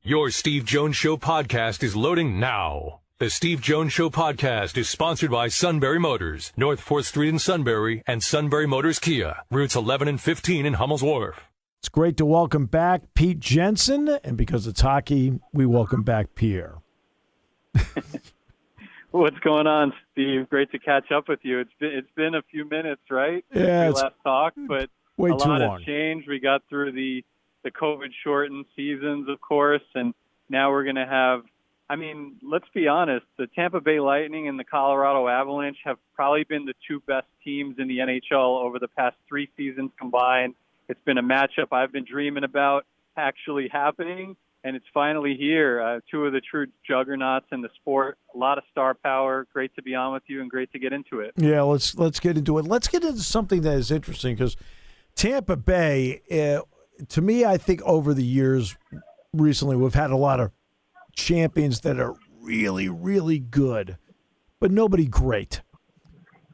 Your Steve Jones Show podcast is loading now. The Steve Jones Show podcast is sponsored by Sunbury Motors, North 4th Street in Sunbury, and Sunbury Motors Kia, routes 11 and 15 in Hummel's Wharf. It's great to welcome back Pete Jensen, and because it's hockey, we welcome back Pierre. What's going on, Steve? Great to catch up with you. It's been a few minutes, right? Yeah, since we last talked, but way a too lot long. has changed. We got through the COVID-shortened seasons, of course, and now we're going to have, I mean, let's be honest, the Tampa Bay Lightning and the Colorado Avalanche have probably been the two best teams in the NHL over the past 3 seasons combined. It's been a matchup I've been dreaming about actually happening, and it's finally here. Two of the true juggernauts in the sport, a lot of star power. Great to be on with you and great to get into it. Yeah, let's get into it. Let's get into something that is interesting because Tampa Bay, to me, I think over the years recently we've had a lot of champions that are really, really good, but nobody great.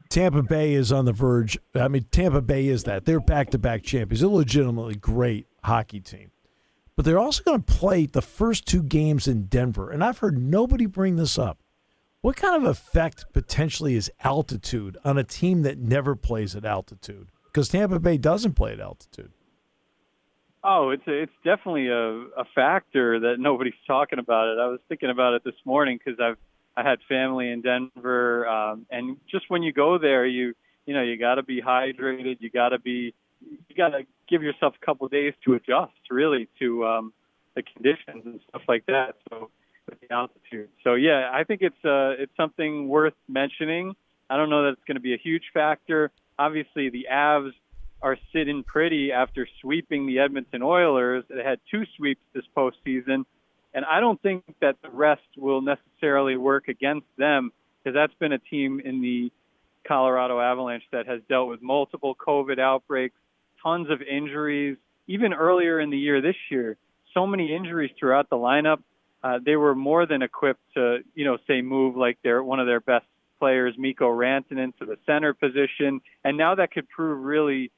Tampa Bay is on the verge. I mean, Tampa Bay is that. They're back-to-back champions. They're a legitimately great hockey team. But they're also going to play the first 2 games in Denver, and I've heard nobody bring this up. What kind of effect potentially is altitude on a team that never plays at altitude? Because Tampa Bay doesn't play at altitude. Oh, it's definitely a factor that nobody's talking about it. I was thinking about it this morning because I had family in Denver, and just when you go there, you got to be hydrated. You got to give yourself a couple of days to adjust, really, to the conditions and stuff like that. So with the altitude. So yeah, I think it's something worth mentioning. I don't know that it's going to be a huge factor. Obviously, the Avs are sitting pretty after sweeping the Edmonton Oilers. They had 2 sweeps this postseason, and I don't think that the rest will necessarily work against them because that's been a team in the Colorado Avalanche that has dealt with multiple COVID outbreaks, tons of injuries. Even earlier in the year this year, so many injuries throughout the lineup. They were more than equipped to, say move like one of their best players, Mikko Rantanen, to the center position. And now that could prove really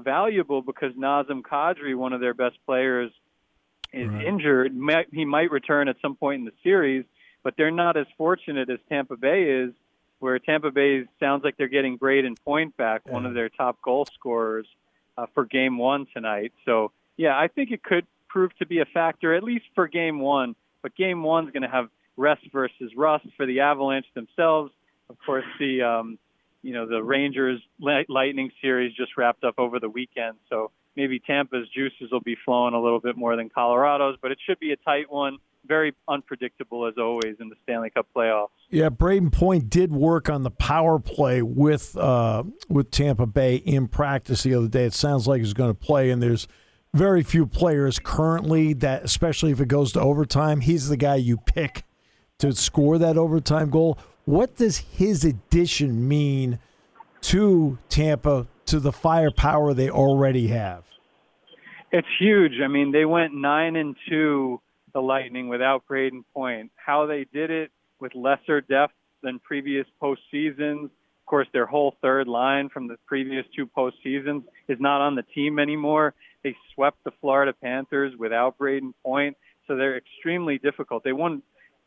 valuable because Nazem Kadri, one of their best players, is injured. He might return at some point in the series, but they're not as fortunate as Tampa Bay is, where Tampa Bay sounds like they're getting Braden Point back, one of their top goal scorers, for Game 1 tonight. So, yeah, I think it could prove to be a factor, at least for Game 1. But Game 1's going to have rest versus rust for the Avalanche themselves. Of course, the Rangers Lightning series just wrapped up over the weekend, so maybe Tampa's juices will be flowing a little bit more than Colorado's, but it should be a tight one. Very unpredictable as always in the Stanley Cup playoffs. Yeah, Braden Point did work on the power play with Tampa Bay in practice the other day. It sounds like he's going to play, and there's very few players currently that, especially if it goes to overtime, he's the guy you pick to score that overtime goal. What does his addition mean to Tampa, to the firepower they already have? It's huge. I mean, they went 9-2, the Lightning, without Braden Point. How they did it with lesser depth than previous postseasons. Of course, their whole third line from the previous 2 postseasons is not on the team anymore. They swept the Florida Panthers without Braden Point, so they're extremely difficult. They won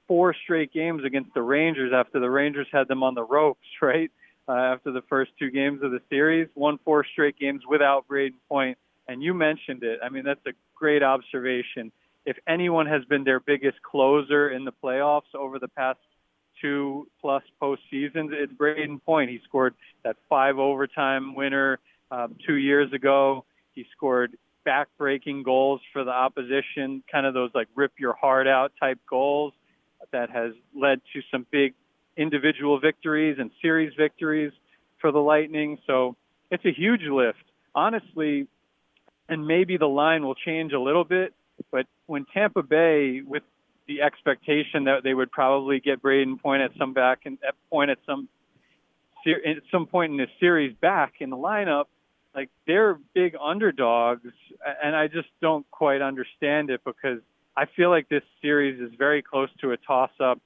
4 straight games against the Rangers after the Rangers had them on the ropes, right? After the first 2 games of the series, won 4 straight games without Braden Point. And you mentioned it. I mean, that's a great observation. If anyone has been their biggest closer in the playoffs over the past 2+ postseasons, it's Braden Point. He scored that 5 overtime winner 2 years ago. He scored back-breaking goals for the opposition, kind of those like rip your heart out type goals that has led to some big individual victories and series victories for the Lightning. So it's a huge lift, honestly, and maybe the line will change a little bit, but when Tampa Bay, with the expectation that they would probably get Braden Point at some point in this series back in the lineup, like they're big underdogs, and I just don't quite understand it because I feel like this series is very close to a toss-up.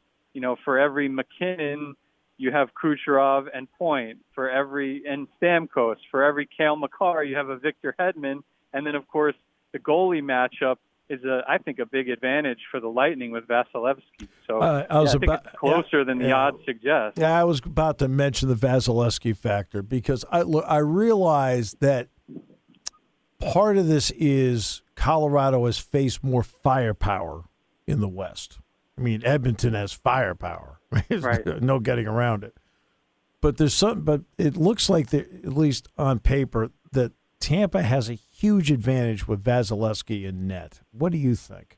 For every McKinnon, you have Kucherov and Point. And Stamkos. For every Cale Makar, you have a Victor Hedman. And then, of course, the goalie matchup I think, a big advantage for the Lightning with Vasilevsky. So I think it's closer than the odds suggest. Yeah, I was about to mention the Vasilevsky factor because I realized that part of this is Colorado has faced more firepower in the West. I mean, Edmonton has firepower. Right. No getting around it. But it looks like at least on paper that Tampa has a huge advantage with Vasilevsky in net. What do you think?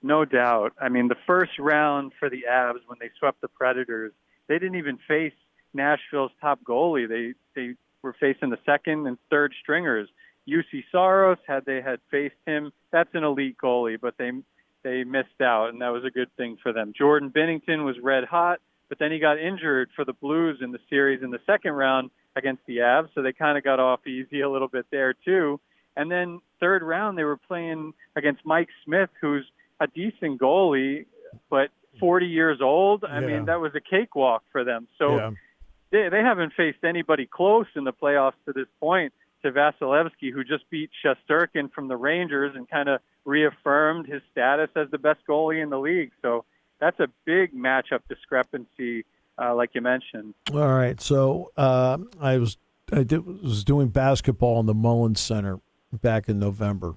No doubt. I mean, the first round for the Avs when they swept the Predators, they didn't even face Nashville's top goalie. They were facing the second and third stringers. UC Saros, had faced him, that's an elite goalie, but they missed out, and that was a good thing for them. Jordan Binnington was red hot, but then he got injured for the Blues in the series in the second round against the Avs, so they kind of got off easy a little bit there too. And then third round, they were playing against Mike Smith, who's a decent goalie, but 40 years old. I mean, that was a cakewalk for them. So they haven't faced anybody close in the playoffs to this point to Vasilevsky, who just beat Shesterkin from the Rangers and kind of reaffirmed his status as the best goalie in the league. So that's a big matchup discrepancy, like you mentioned. All right. So I was doing basketball in the Mullins Center back in November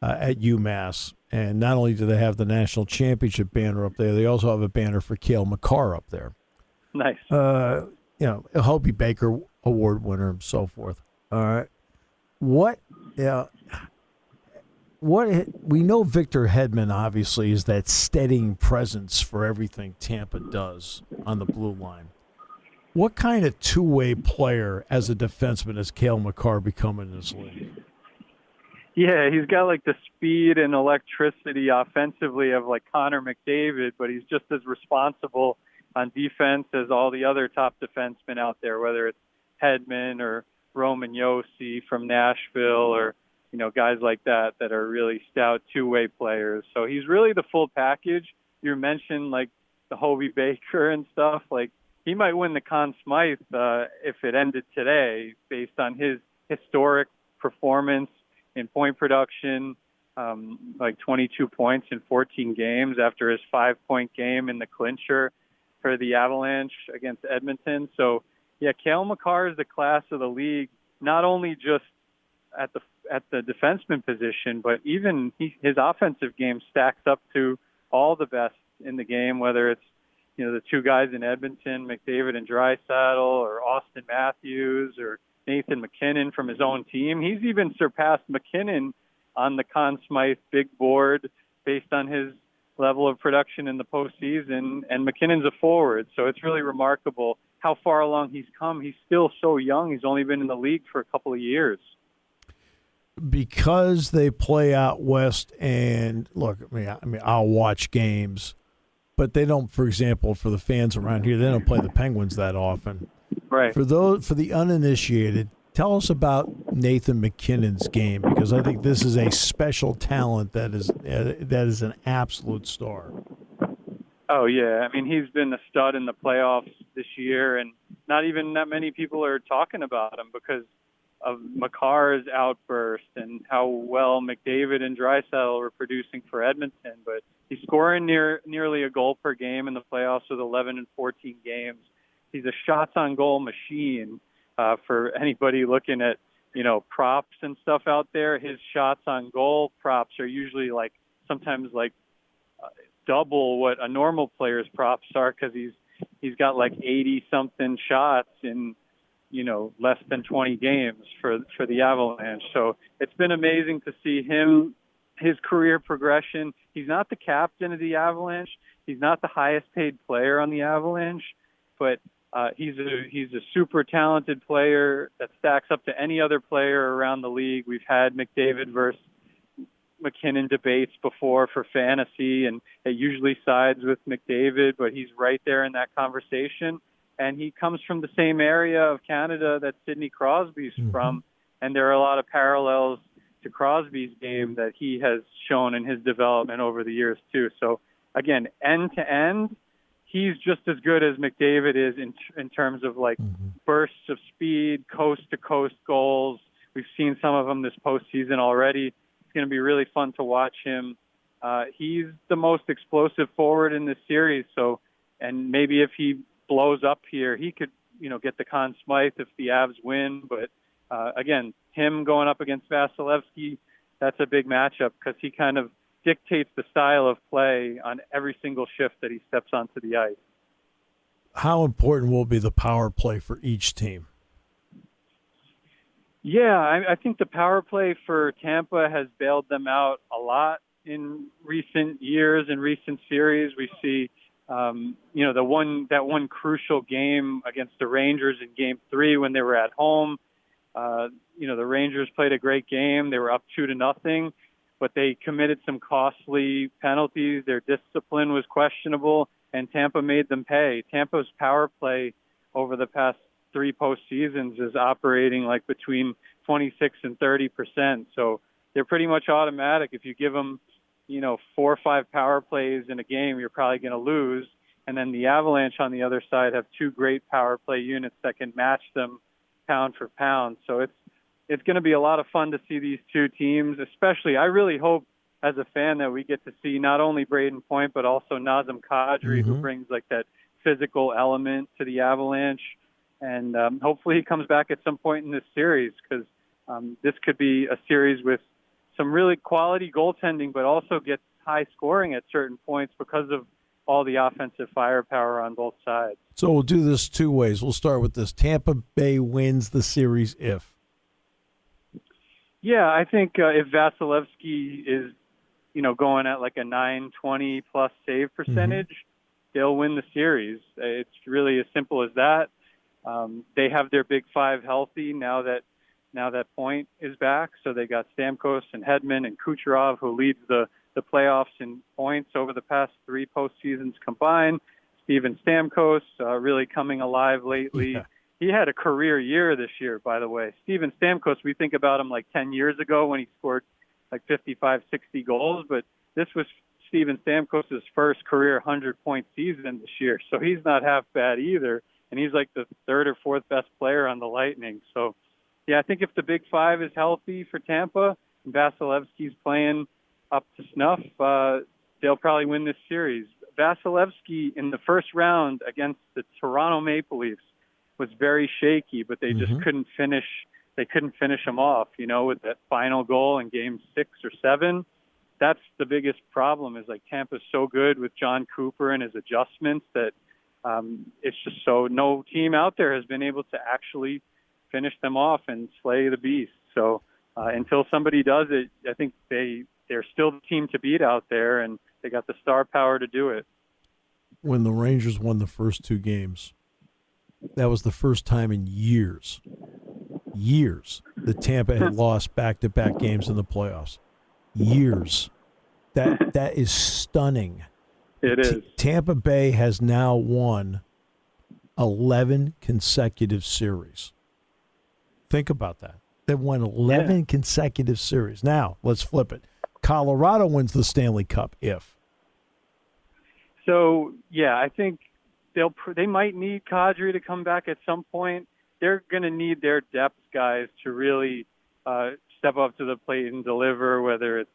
at UMass. And not only do they have the national championship banner up there, they also have a banner for Cale Makar up there. Nice. A Hobie Baker Award winner and so forth. All right. What we know Victor Hedman obviously is that steadying presence for everything Tampa does on the blue line. What kind of two-way player as a defenseman has Cale Makar become in this league? Yeah, he's got like the speed and electricity offensively of like Connor McDavid, but he's just as responsible on defense as all the other top defensemen out there, whether it's Hedman or Roman Josi from Nashville or, guys like that are really stout two-way players. So he's really the full package. You mentioned like the Hobie Baker and stuff. Like he might win the Conn Smythe if it ended today based on his historic performance in point production, like 22 points in 14 games after his 5-point game in the clincher for the Avalanche against Edmonton. So, yeah, Cale Makar is the class of the league, not only just at the defenseman position, but even his offensive game stacks up to all the best in the game, whether it's, the two guys in Edmonton, McDavid and Draisaitl, or Austin Matthews, or Nathan McKinnon from his own team. He's even surpassed McKinnon on the Conn Smythe big board based on his level of production in the postseason, and McKinnon's a forward, so it's really remarkable how far along he's come. He's still so young. He's only been in the league for a couple of years. Because they play out west, and look, I mean, I'll watch games, but they don't, for example, for the fans around here, they don't play the Penguins that often. Right. For the uninitiated, tell us about Nathan McKinnon's game, because I think this is a special talent that is an absolute star. Oh, yeah. I mean, he's been a stud in the playoffs this year, and not even that many people are talking about him because of Makar's outburst and how well McDavid and Draisaitl were producing for Edmonton. But he's scoring nearly a goal per game in the playoffs with 11 and 14 games. He's a shots-on-goal machine. For anybody looking at, props and stuff out there, his shots-on-goal props are usually sometimes double what a normal player's props are because he's got 80-something shots in, less than 20 games for the Avalanche. So it's been amazing to see his career progression. He's not the captain of the Avalanche. He's not the highest-paid player on the Avalanche, but he's a super talented player that stacks up to any other player around the league. We've had McDavid versus McKinnon debates before for fantasy, and it usually sides with McDavid, but he's right there in that conversation. And he comes from the same area of Canada that Sidney Crosby's from, and there are a lot of parallels to Crosby's game that he has shown in his development over the years too. So again, end to end, he's just as good as McDavid is in terms of bursts of speed, coast to coast goals. We've seen some of them this postseason already. going to be really fun to watch him. He's the most explosive forward in this series. So, and maybe if he blows up here, he could, get the Conn Smythe if the Avs win. But again, him going up against Vasilevsky, that's a big matchup because he kind of dictates the style of play on every single shift that he steps onto the ice. How important will be the power play for each team? Yeah, I think the power play for Tampa has bailed them out a lot in recent years and recent series. We see, that one crucial game against the Rangers in Game 3 when they were at home. The Rangers played a great game. They were up 2-0, but they committed some costly penalties. Their discipline was questionable, and Tampa made them pay. Tampa's power play over the past 3 postseasons is operating like between 26 and 30%. So they're pretty much automatic. If you give them, 4 or 5 power plays in a game, you're probably going to lose. And then the Avalanche on the other side have 2 great power play units that can match them pound for pound. So it's going to be a lot of fun to see these two teams, especially. I really hope as a fan that we get to see not only Braden Point, but also Nazem Kadri, who brings like that physical element to the Avalanche. And hopefully he comes back at some point in this series because this could be a series with some really quality goaltending, but also gets high scoring at certain points because of all the offensive firepower on both sides. So we'll do this 2 ways. We'll start with this. Tampa Bay wins the series if? Yeah, I think if Vasilevsky is, going at like a 920 plus save percentage, they'll win the series. It's really as simple as that. They have their big 5 healthy now that Point is back. So they got Stamkos and Hedman and Kucherov, who leads the playoffs in points over the past 3 postseasons combined. Steven Stamkos really coming alive lately. Yeah. He had a career year this year, by the way. Steven Stamkos, we think about him like 10 years ago when he scored like 55, 60 goals, but this was Steven Stamkos' first career 100-point season this year. So he's not half bad either, and he's like the 3rd or 4th best player on the Lightning. So, yeah, I think if the Big 5 is healthy for Tampa and Vasilevsky's playing up to snuff, they'll probably win this series. Vasilevsky in the first round against the Toronto Maple Leafs was very shaky, but they just couldn't finish. They couldn't finish him off, with that final goal in Game 6 or 7. That's the biggest problem is like Tampa's so good with John Cooper and his adjustments that it's just so no team out there has been able to actually finish them off and slay the beast. So until somebody does it, I think they're still the team to beat out there, and they got the star power to do it. When the Rangers won the first 2 games, that was the first time in years that Tampa had lost back-to-back games in the playoffs. Years. That is stunning. It is. Tampa Bay has now won 11 consecutive series. Think about that. They've won 11 consecutive series. Now, let's flip it. Colorado wins the Stanley Cup if? So, yeah, I think they might need Kadri to come back at some point. They're going to need their depth guys to really step up to the plate and deliver, whether it's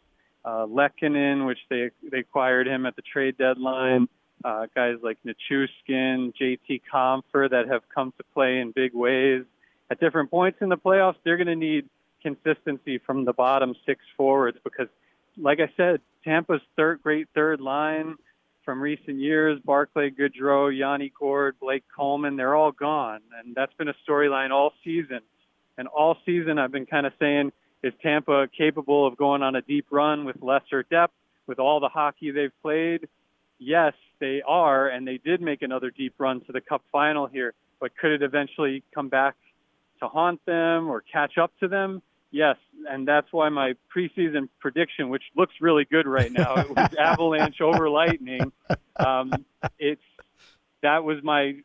Lehkonen, which they acquired him at the trade deadline, guys like Nichushkin, JT Compher that have come to play in big ways. At different points in the playoffs, they're going to need consistency from the bottom 6 forwards because, like I said, Tampa's great third line from recent years, Barclay Goodrow, Yanni Gord, Blake Coleman, they're all gone. And that's been a storyline all season. And all season I've been kind of saying, is Tampa capable of going on a deep run with lesser depth, with all the hockey they've played? Yes, they are, and they did make another deep run to the Cup Final here. But could it eventually come back to haunt them or catch up to them? Yes, and that's why my preseason prediction, which looks really good right now, it was Avalanche over Lightning. That was my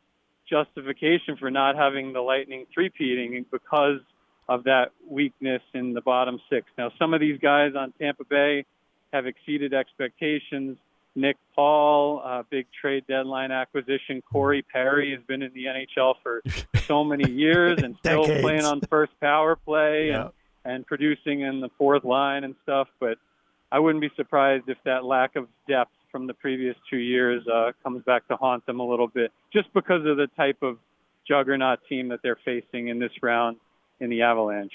justification for not having the Lightning three-peating because of that weakness in the bottom 6. Now, some of these guys on Tampa Bay have exceeded expectations. Nick Paul, big trade deadline acquisition. Corey Perry has been in the NHL for so many years and still playing on first power play. Yeah. And and producing in the fourth line and stuff, but I wouldn't be surprised if that lack of depth from the previous 2 years comes back to haunt them a little bit, just because of the type of juggernaut team that they're facing in this round in the Avalanche.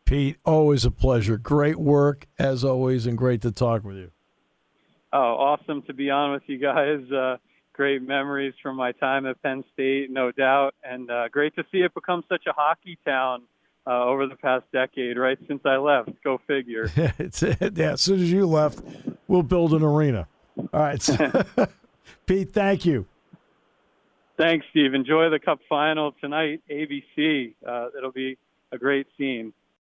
Pete, always a pleasure. Great work, as always, and great to talk with you. Oh, awesome to be on with you guys. Great memories from my time at Penn State, no doubt, and great to see it become such a hockey town over the past decade, right since I left. Go figure. Yeah, as soon as you left, we'll build an arena. All right. Pete, thank you. Thanks, Steve. Enjoy the Cup Final tonight, ABC. It'll be a great scene.